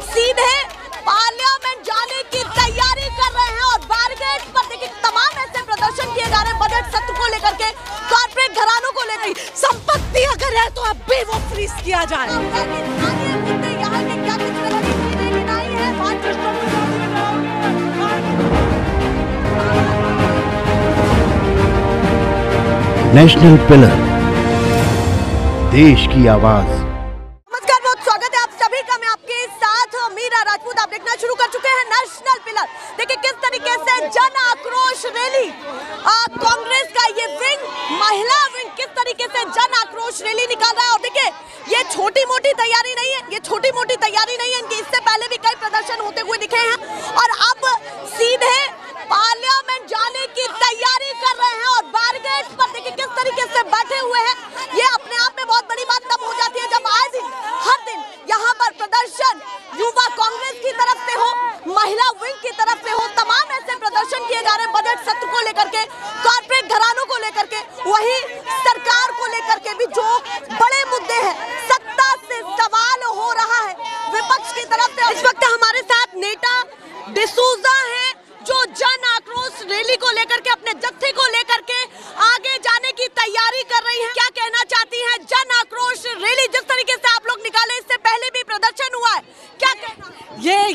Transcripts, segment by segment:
सीधे पार्लियामेंट जाने की तैयारी कर रहे हैं और बैरिकेड पर देखिए तमाम ऐसे प्रदर्शन किए जा रहे हैं बजट सत्र को लेकर के, कॉर्पोरेट घरानों को लेकर। संपत्ति अगर है तो अब भी वो फ्रीज किया जाए। नेशनल पिलर, देश की आवाज। नमस्कार, बहुत स्वागत है आप सभी का। मैं आपके साथ मीरा राजपूत। आप देखना शुरू कर चुके हैं नेशनल पिलर। देखिए किस तरीके से जन आक्रोश रैली, कांग्रेस का ये विंग, महिला विंग किस तरीके से जन आक्रोश रैली निकाल रहा है। और देखिए ये छोटी मोटी तैयारी नहीं है, ये छोटी मोटी तैयारी नहीं है इनकी। इससे पहले भी कई प्रदर्शन होते हुए दिखे हैं और अब सीधे पार्लियामेंट जाने की तैयारी कर रहे हैं और बैरिकेड पर देखिए किस तरीके से बैठे हुए हैं। ये अपने आप में बहुत बड़ी बात तब हो जाती है जब आए दिन हर दिन यहाँ पर प्रदर्शन युवा कांग्रेस की तरफ से हो, महिला विंग की तरफ से हो, तमाम ऐसे प्रदर्शन किए जा रहे हैं बजट सत्र को लेकर के, कॉर्पोरेट घरानों को लेकर के, वही सरकार को लेकर के भी जो बड़े मुद्दे हैं, सत्ता से सवाल हो रहा है विपक्ष की तरफ से। इस वक्त हमारे साथ नेता डिसूजा है जो जन आक्रोश रैली को लेकर के, अपने जत्थे को लेकर के आगे जाने की तैयारी कर रही हैं। क्या कहना चाहती हैं जन आक्रोश रैली जिस तरीके से आप लोग निकाले, इससे पहले भी प्रदर्शन हुआ है, क्या कहना?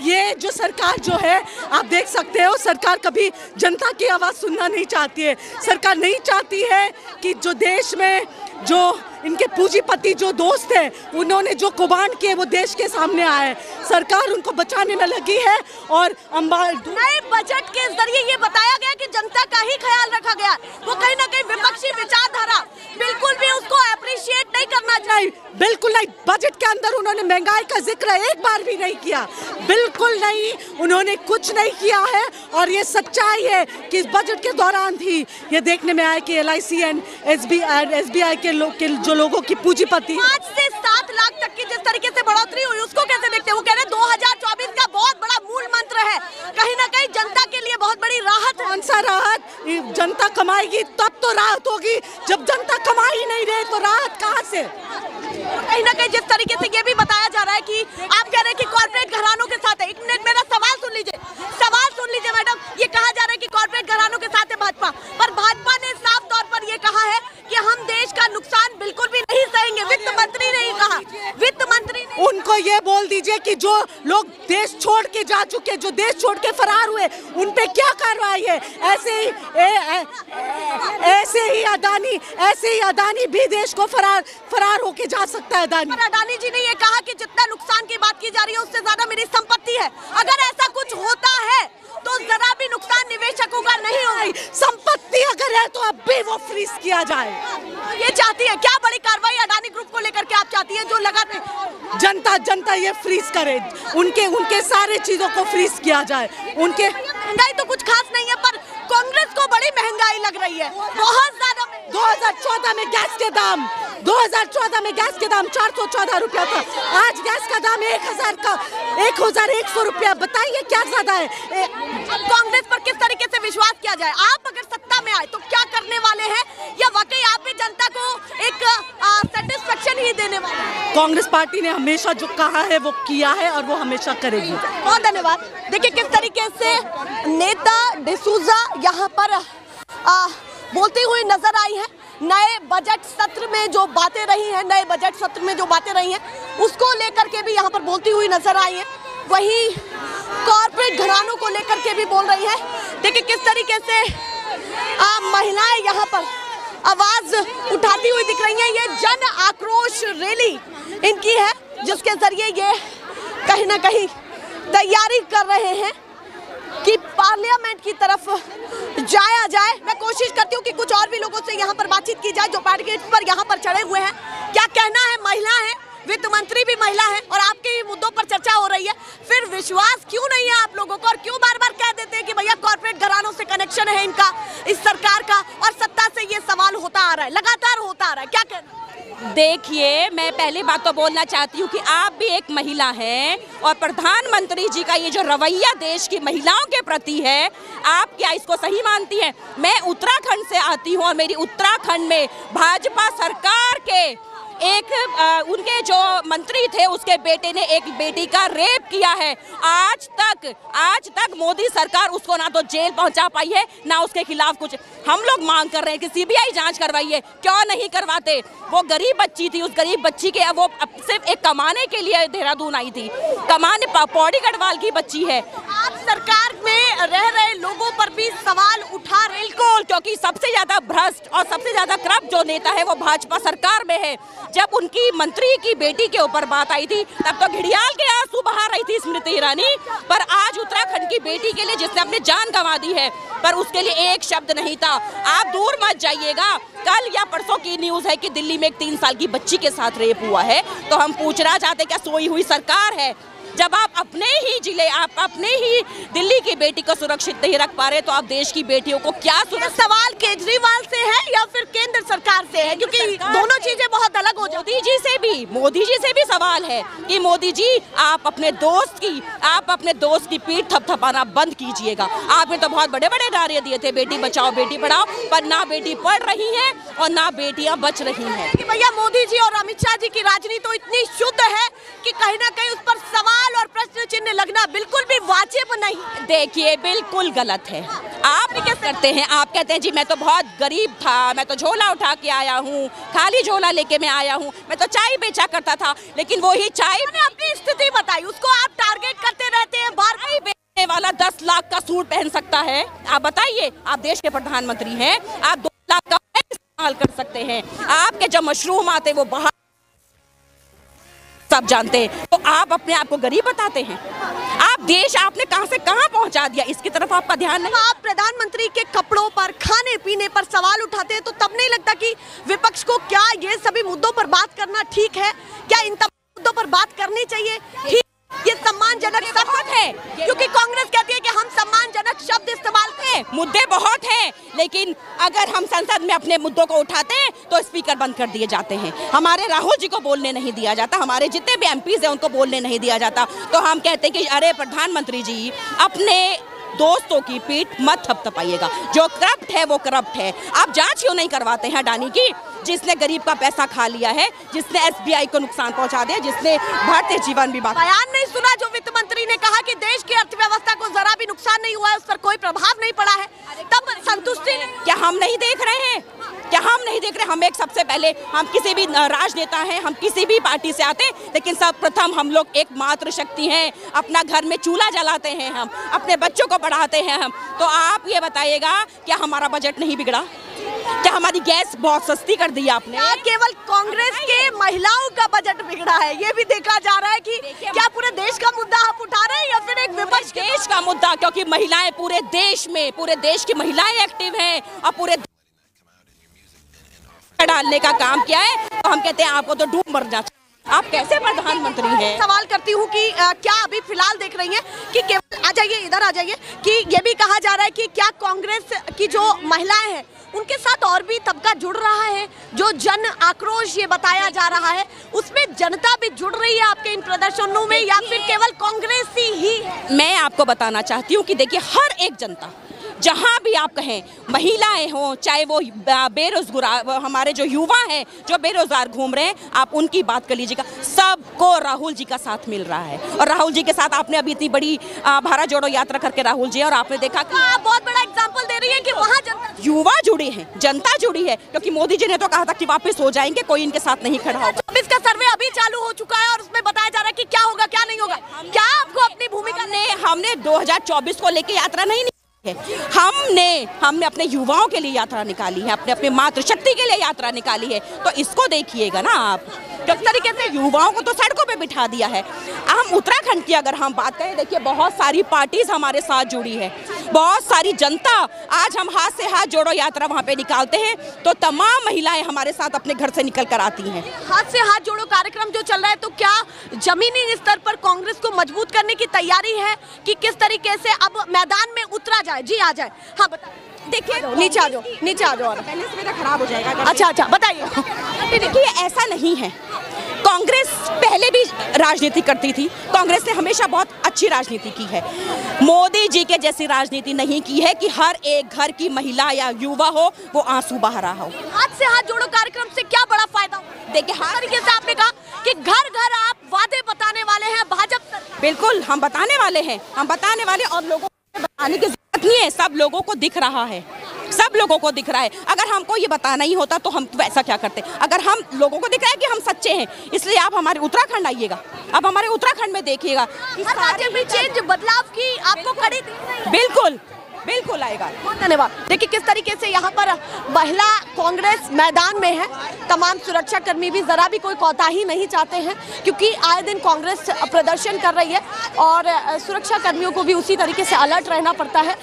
ये जो सरकार जो है, आप देख सकते हो, सरकार कभी जनता की आवाज सुनना नहीं चाहती है। सरकार नहीं चाहती है कि जो देश में जो इनके पूंजीपति जो दोस्त हैं, उन्होंने जो कौभांड किए वो देश के सामने आए। सरकार उनको बचाने में लगी है और नए बजट के जरिए ये बताया गया कि जनता का ही ख्याल रखा गया। वो कहीं ना कहीं विपक्षी विचारधारा बिल्कुल भी उसको अप्रिशिएट नहीं करना चाहिए। बिल्कुल नहीं। बजट के अंदर उन्होंने महंगाई का जिक्र एक बार भी नहीं किया, बिल्कुल नहीं, उन्होंने कुछ नहीं किया है। और ये सच्चाई है कि इस बजट के दौरान भी ये देखने में आया कि LIC एंड SBI के जो लोगों की पूंजीपति 5 से 7 लाख तक की जिस तरीके से बढ़ोतरी हुई, उसको कैसे देखते हैं? वो कह रहे 2024 का बहुत बड़ा मूल मंत्र है, कहीं ना कहीं जनता के लिए बहुत बड़ी राहत है। कौन सा राहत? जनता कमाएगी तब तो राहत होगी, जब जनता कमा ही नहीं रहे तो राहत कहाँ से? कहीं ना कहीं जिस तरीके से ये भी बताया जा रहा है कि आप कह रहे हैं कि कॉर्पोरेट घरानों के साथ है। एक मिनट मेरा सवाल सुन लीजिए, मैडम। ये कहा जा रहा है कि कॉर्पोरेट घरानों के साथ है भाजपा, पर भाजपा ने साफ तौर पर ये कहा है कि हम देश का नुकसान बिल्कुल भी नहीं सहेंगे। वित्त मंत्री ने ही कहा, वित्त मंत्री ने। उनको ये बोल दीजिए कि जो लोग देश छोड़ के जा चुके, जो देश छोड़ के फरार हुए, उन पे क्या कार्रवाई है? ऐसे ही अदानी भी देश को फरार होके जा सकता है। अडानी जी ने ये कहा कि जितना नुकसान की बात की जा रही है उससे ज्यादा मेरी संपत्ति है। अगर ऐसा कुछ होता है तो जरा भी नुकसान निवेशकों का नहीं होगा। संपत्ति अगर है तो अब भी वो फ्रीज किया जाए। ये चाहती है क्या बड़ी कार्रवाई अडानी ग्रुप को लेकर के आप चाहती है? जो लगातार जनता ये फ्रीज करे, उनके सारे चीजों को फ्रीज किया जाए। उनके महंगाई तो कुछ खास नहीं है, पर कांग्रेस को बड़ी महंगाई लग रही है, बहुत ज्यादा। 2014 में गैस के दाम 414 रुपया था, आज गैस का दाम 1100 रुपया। बताइए क्या ज्यादा है? कांग्रेस पर किस तरीके से विश्वास किया जाए? आप अगर सत्ता में आए तो क्या करने वाले हैं, या वाकई आप भी जनता को एक सेटिस्फेक्शन ही देने वाले हैं? कांग्रेस पार्टी ने हमेशा जो कहा है वो किया है और वो हमेशा करेगी। बहुत धन्यवाद। देखिए किस तरीके से नेता डिसूजा यहाँ पर बोलती हुई नजर आई है। नए बजट सत्र में जो बातें रही हैं, उसको लेकर के भी यहाँ पर बोलती हुई नजर आई है। वही कॉर्पोरेट घरानों को लेकर के भी बोल रही है। देखिए किस तरीके से महिलाएं यहाँ पर आवाज उठाती हुई दिख रही हैं। ये जन आक्रोश रैली इनकी है, जिसके जरिए ये कहीं ना कहीं तैयारी कर रहे हैं कि पार्लियामेंट की तरफ जाया जाए। मैं कोशिश करती हूँ कि कुछ और भी लोगों से यहाँ पर बातचीत की जाए जो बैरिकेड पर यहाँ पर चढ़े हुए हैं। क्या कहना है? महिला है, वित्त मंत्री भी महिला है और आपके ही मुद्दों पर चर्चा हो रही है। फिर विश्वास क्यों नहीं है आप लोगों को, और क्यों बार बार कह देते हैं कि भैया कॉर्पोरेट घरानों से कनेक्शन है इनका, इस सरकार का, और सत्ता से ये सवाल होता आ रहा है, लगातार होता आ रहा है? क्या कहना? देखिए, मैं पहली बात तो बोलना चाहती हूँ कि आप भी एक महिला हैं और प्रधानमंत्री जी का ये जो रवैया देश की महिलाओं के प्रति है, आप क्या इसको सही मानती हैं? मैं उत्तराखंड से आती हूँ और मेरी उत्तराखंड में भाजपा सरकार के उनके जो मंत्री थे उसके बेटे ने एक बेटी का रेप किया है। आज तक मोदी सरकार उसको ना तो जेल पहुंचा पाई है, ना उसके खिलाफ कुछ। हम लोग मांग कर रहे हैं कि सीबीआई जांच करवाइए, क्यों नहीं करवाते? वो गरीब बच्ची थी, उस गरीब बच्ची के वो सिर्फ एक कमाने के लिए देहरादून आई थी, कमाने। पौड़ी गढ़वाल की बच्ची है। आप सरकार में रह रहे लोगों पर भी सवाल उठा रहे, बिल्कुल, क्योंकि सबसे ज्यादा भ्रष्ट और सबसे ज्यादा करप्ट जो नेता है वो भाजपा सरकार में है। जब उनकी मंत्री की बेटी के ऊपर बात आई थी तब तो घड़ियाल के आंसू बहा रही थी स्मृति ईरानी, पर आज उत्तराखंड की बेटी के लिए जिसने अपनी जान गंवा दी है, पर उसके लिए एक शब्द नहीं था। आप दूर मत जाइएगा, कल या परसों की न्यूज है कि दिल्ली में एक 3 साल की बच्ची के साथ रेप हुआ है। तो हम पूछना चाहते क्या सोई हुई सरकार है? जब आप अपने ही जिले, आप अपने ही दिल्ली की बेटी को सुरक्षित नहीं रख पा रहे, तो आप देश की बेटियों को क्या सुरक्षित? सवाल केजरीवाल से है या फिर केंद्र सरकार से है? क्योंकि दोनों चीजें बहुत अलग हो जाती। मोदी जी से भी सवाल है कि मोदी जी आप अपने दोस्त की पीठ थपथपाना बंद कीजिएगा। आपने तो बहुत बड़े बड़े नारे दिए थे, बेटी बचाओ बेटी पढ़ाओ, पर ना बेटी पढ़ रही है और ना बेटियां बच रही हैं। भैया मोदी जी और अमित शाह जी की राजनीति तो इतनी शुद्ध है कि कहीं ना कहीं उस पर सवाल और प्रश्न चिन्ह लगना बिल्कुल भी वाजिब नहीं। देखिए, बिल्कुल गलत है। आप क्या करते हैं? आप कहते हैं जी मैं तो बहुत गरीब था, मैं तो झोला उठा के आया हूँ, खाली झोला लेके मैं आया हूँ, मैं तो चाय बेचा करता था, लेकिन वही चाय ने अपनी स्थिति बताई, उसको आप टारगेट करते रहते हैं। बार बेचने वाला 10 लाख का सूट पहन सकता है? आप बताइए, आप देश के प्रधानमंत्री हैं, आप 2 लाख का इस्तेमाल कर सकते हैं। आपके जब मशरूम आते वो बाहर सब जानते हैं, तो आप अपने आप को गरीब बताते हैं? आपने कहां से कहां पहुंचा दिया, इसकी तरफ आपका ध्यान नहीं। आप प्रधानमंत्री के कपड़ों पर, खाने पीने पर सवाल उठाते हैं, तो तब नहीं लगता कि विपक्ष को क्या ये सभी मुद्दों पर बात करना ठीक है? क्या इन तमाम मुद्दों पर बात करनी चाहिए? ये सम्मानजनक शब्द है, क्योंकि कांग्रेस कहती है कि हम सम्मानजनक शब्द इस्तेमाल करें। मुद्दे बहुत हैं, लेकिन अगर हम संसद में अपने मुद्दों को उठाते हैं तो स्पीकर बंद कर दिए जाते हैं। हमारे राहुल जी को बोलने नहीं दिया जाता, हमारे जितने भी एमपीज हैं उनको बोलने नहीं दिया जाता। तो हम कहते हैं कि अरे प्रधानमंत्री जी, अपने दोस्तों की पीठ मत थपथपाइएगा। जो करप्ट है वो करप्ट है। आप जांच क्यों नहीं करवाते हैं अडानी की, जिसने गरीब का पैसा खा लिया है, जिसने एसबीआई को नुकसान पहुंचा दिया, जिसने भारतीय जीवन बीमा? बयान नहीं सुना जो वित्त मंत्री ने कहा कि देश की अर्थव्यवस्था को जरा भी नुकसान नहीं हुआ है, उस पर कोई प्रभाव नहीं पड़ा है, तब संतुष्टि नहीं? क्या हम नहीं देख रहे हैं? क्या हम नहीं देख रहे? हम एक सबसे पहले, हम किसी भी राजनेता हैं, हम किसी भी पार्टी से आते हैं, लेकिन सर्वप्रथम हम लोग एक मातृशक्ति हैं। अपना घर में चूल्हा जलाते हैं, हम अपने बच्चों को पढ़ाते हैं हम। तो आप ये बताइएगा, क्या हमारा बजट नहीं बिगड़ा? क्या हमारी गैस बहुत सस्ती कर दी आपने? केवल कांग्रेस के महिलाओं का बजट बिगड़ा है, ये भी देखा जा रहा है कि क्या पूरे देश का मुद्दा आप उठा रहे हैं या फिर एक विपक्ष देश का मुद्दा? क्योंकि महिलाएं पूरे देश में, पूरे देश की महिलाएं एक्टिव हैं और पूरे डालने का काम किया है। तो हम कहते हैं आपको तो डूब मरना चाहिए। आप कैसे प्रधानमंत्री हैं? सवाल करती हूँ कि क्या अभी फिलहाल देख रही हैं कि केवल, आ जाइए इधर आ जाइए, कि ये भी कहा जा रहा है कि क्या कांग्रेस की जो महिलाएं हैं उनके साथ और भी तबका जुड़ रहा है? जो जन आक्रोश ये बताया जा रहा है, उसमें जनता भी जुड़ रही है आपके इन प्रदर्शनों में, या फिर केवल कांग्रेस ही? मैं आपको बताना चाहती हूँ कि देखिए, हर एक जनता, जहाँ भी आप कहें, महिलाएं हों, चाहे वो बेरोजगार, हमारे जो युवा हैं जो बेरोजगार घूम रहे हैं, आप उनकी बात कर लीजिएगा, सबको राहुल जी का साथ मिल रहा है। और राहुल जी के साथ आपने अभी इतनी बड़ी भारत जोड़ो यात्रा करके राहुल जी, और आपने देखा कि आप बहुत बड़ा एग्जाम्पल दे रही है कि वहाँ युवा जुड़े हैं, जनता जुड़ी है, क्योंकि मोदी जी ने तो कहा था कि वापस हो जाएंगे, कोई इनके साथ नहीं खड़ा होगा। 24 का सर्वे अभी चालू हो चुका है और उसमें बताया जा रहा है कि क्या होगा क्या नहीं होगा। क्या आपको अपनी भूमिका? हमने 2024 को लेके यात्रा नहीं है, हमने अपने युवाओं के लिए यात्रा निकाली है, अपने मातृशक्ति के लिए यात्रा निकाली है। तो इसको देखिएगा ना आप, किस तरीके से युवाओं को तो सड़कों पे बिठा दिया है। हम उत्तराखंड की अगर हम बात करें, देखिए बहुत सारी पार्टीज हमारे साथ जुड़ी है, बहुत सारी जनता। आज हम हाथ से हाथ जोड़ो यात्रा वहाँ पे निकालते हैं तो तमाम महिलाएं हमारे साथ अपने घर से निकल कर आती हैं। हाथ से हाथ जोड़ो कार्यक्रम जो चल रहा है, तो क्या जमीनी स्तर पर कांग्रेस को मजबूत करने की तैयारी है कि किस तरीके से अब मैदान में उतरा जाए? जी आ जाए। हाँ बताइए। देखिए, नीचे आ जाओ, नीचे आ जाओ, पहले से मेरा खराब हो जाएगा। अच्छा बताइए। देखिए, ऐसा नहीं है कांग्रेस पहले भी राजनीति करती थी, कांग्रेस ने हमेशा बहुत अच्छी राजनीति की है। मोदी जी के जैसी राजनीति नहीं की है कि हर एक घर की महिला या युवा हो वो आंसू बहा रहा हो। हाथ से हाथ जोड़ो कार्यक्रम से क्या बड़ा फायदा? देखिए, हर तरीके से आपने कहा कि घर घर आप वादे बताने वाले हैं भाजपा सरकार। बिल्कुल, हम बताने वाले हैं, हम बताने वाले, और लोगों को बताने की जरूरत नहीं है, सब लोगों को दिख रहा है, सब लोगों को दिख रहा है। अगर हमको ये बताना ही होता तो हम वैसा क्या करते? अगर हम लोगों को दिख रहा है कि हम सच्चे हैं, इसलिए आप हमारे उत्तराखंड आइएगा, आप हमारे उत्तराखंड में देखिएगा। हर राज्य में चेंज, बदलाव की आपको कड़ी दिख रही है। बिल्कुल बिल्कुल आएगा। बहुत धन्यवाद। देखिए किस तरीके से यहाँ पर महिला कांग्रेस मैदान में है। तमाम सुरक्षा कर्मी भी जरा भी कोई कोताही नहीं चाहते हैं, क्योंकि आए दिन कांग्रेस प्रदर्शन कर रही है और सुरक्षा कर्मियों को भी उसी तरीके से अलर्ट रहना पड़ता है।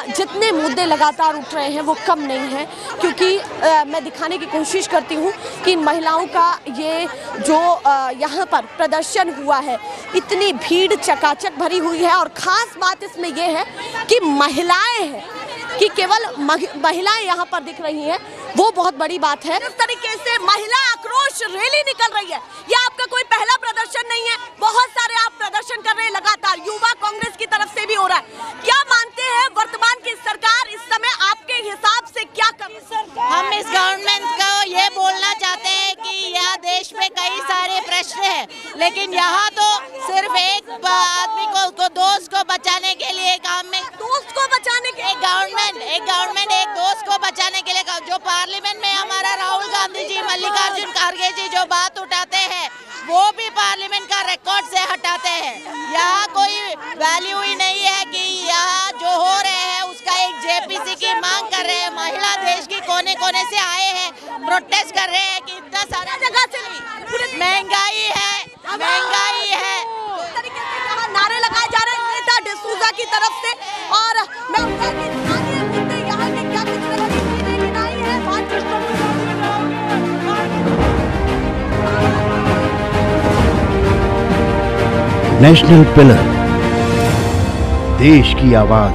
जितने मुद्दे लगातार उठ रहे हैं वो कम नहीं है, क्योंकि मैं दिखाने की कोशिश करती हूँ कि इन महिलाओं का ये जो यहाँ पर प्रदर्शन हुआ है, इतनी भीड़ चकाचक भरी हुई है। और ख़ास बात इसमें यह है कि महिलाएं हैं, कि केवल महिलाएं यहाँ पर दिख रही हैं, वो बहुत बड़ी बात है। इस तरीके से महिला आक्रोश रैली निकल रही है। यह आपका कोई पहला प्रदर्शन नहीं है, बहुत सारे आप प्रदर्शन कर रहे हैं लगातार, युवा कांग्रेस की तरफ से भी हो रहा है। क्या मानते हैं वर्तमान की सरकार इस समय आपके हिसाब से क्या कर रही है? हम इस गवर्नमेंट को ये बोलना चाहते हैं कि यह देश में कई सारे प्रश्न हैं, लेकिन यहाँ तो सिर्फ एक आदमी को दोस्त को बचाने के लिए काम में, दोस्त को बचाने के एक गवर्नमेंट एक दोस्त को बचाने के लिए, जो पार्लियामेंट में हमारा राहुल गांधी जी, मल्लिकार्जुन खड़गे जी जो बात उठाते हैं वो भी पार्लियामेंट का रिकॉर्ड से हटाते हैं। यहाँ कोई वैल्यू ही नहीं है कि यहाँ जो हो रहे हैं उसका एक जेपीसी की मांग कर रहे हैं। महिला देश के कोने कोने से आए हैं, प्रोटेस्ट कर रहे हैं कि इतना सारा जगह से महंगाई है। नारे लगाए जा रहे हैं नेता डिसूजा की तरफ से। और मैं यहाँ के क्या कुछ नेशनल पिलर, देश की आवाज।